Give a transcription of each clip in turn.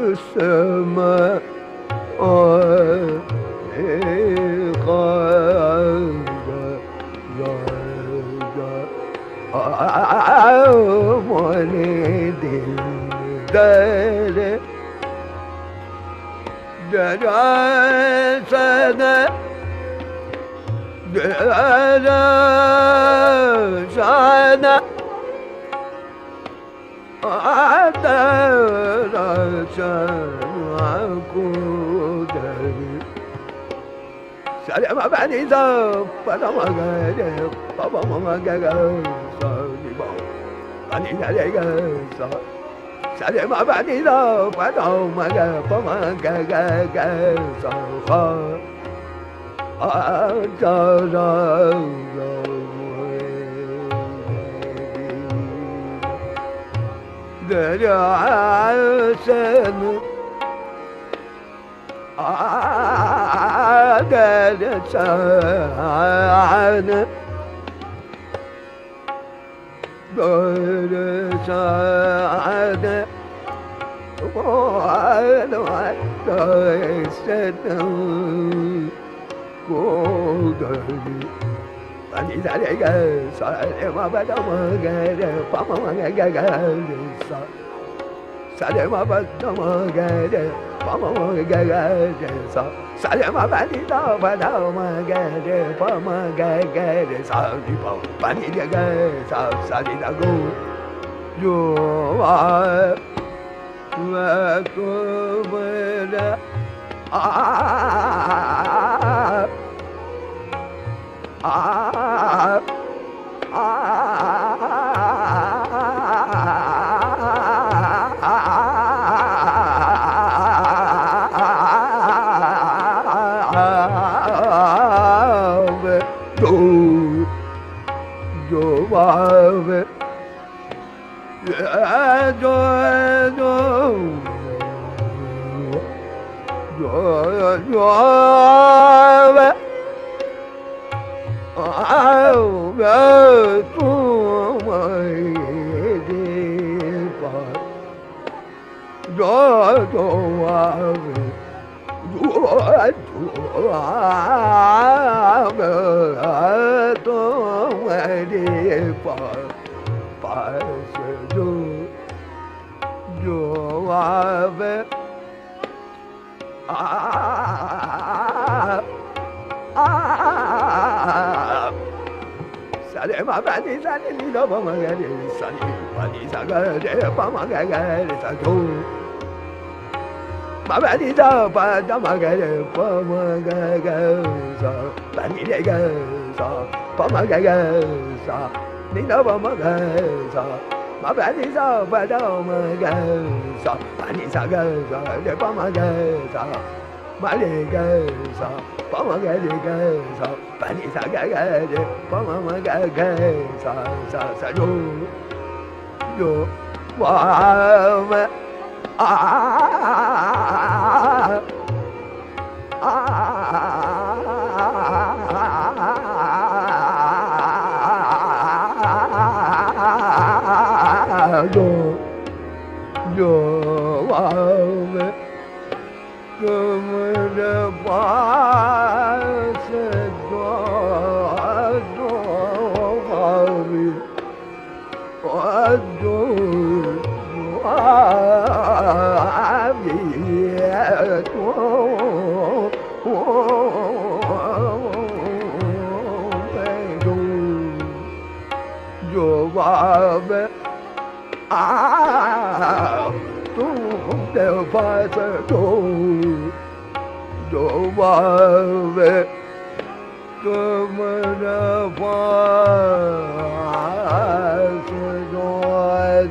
السماء ولد الدار دراسنا دراسنا Sare ma ba ni so ba no ma ga de ba ba ma ga ga so ni bo ba ni ga de ga so sare ma ba ni so ba no ma ga ba ma ga ga ga so ha a cha ra ro de ya sen درسان درسان Pani sare ga sare ma ba da ma ga de pa ma ga ga ga sa sare ma ba da ma ga de pa ma ga ga de sa sare ma ba ni da ba da ma ga de pa ma ga ga de sa ni pa pa ni ga ga sa sa ni da go yo wa ko ba da ma ba ni sa ni ni do pa ma ga de sa ni pa ni sa ga de pa ma ga ga de sa do ma ba ni sa pa da ma ga de pa ma ga ga sa pa ni de ga sa pa ma ga ga sa ni do pa ma ga sa ma ba ni sa pa da ma ga sa pa ni sa ga sa de pa ma ga sa ma de ga sa pa ma ga de ga sa pa ni sa ga ga de pa ma ga ga sa sa sa yo yo wa ma yo yo wa ma comme le passe đều phải đồ đồ ba về cơ mà đã phải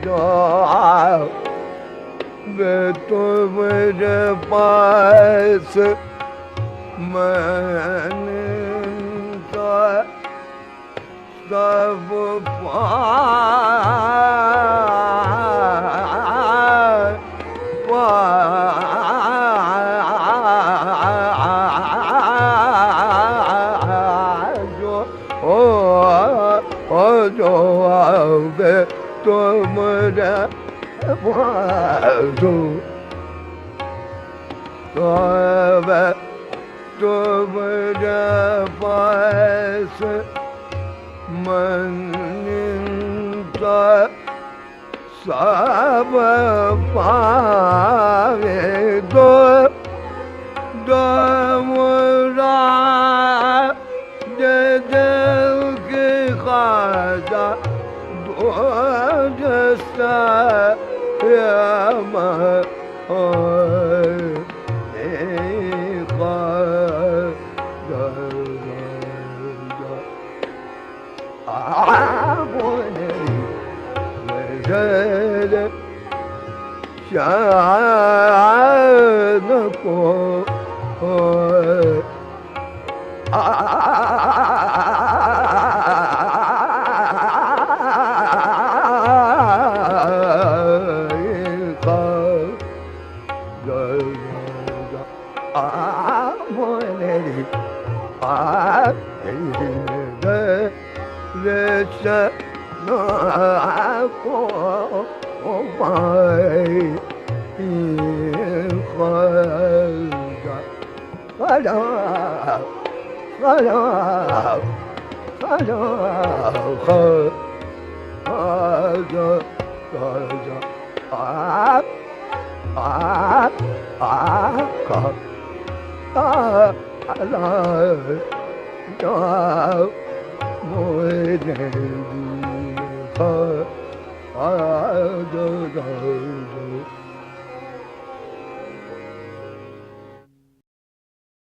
rồi về tôi mới đã phải mà nên ta ta vô về tôi mới đã rồi Tove Tove Fas Maninta Sab Pave Do Damura Dedel Ki Khaza Do Jasta Yama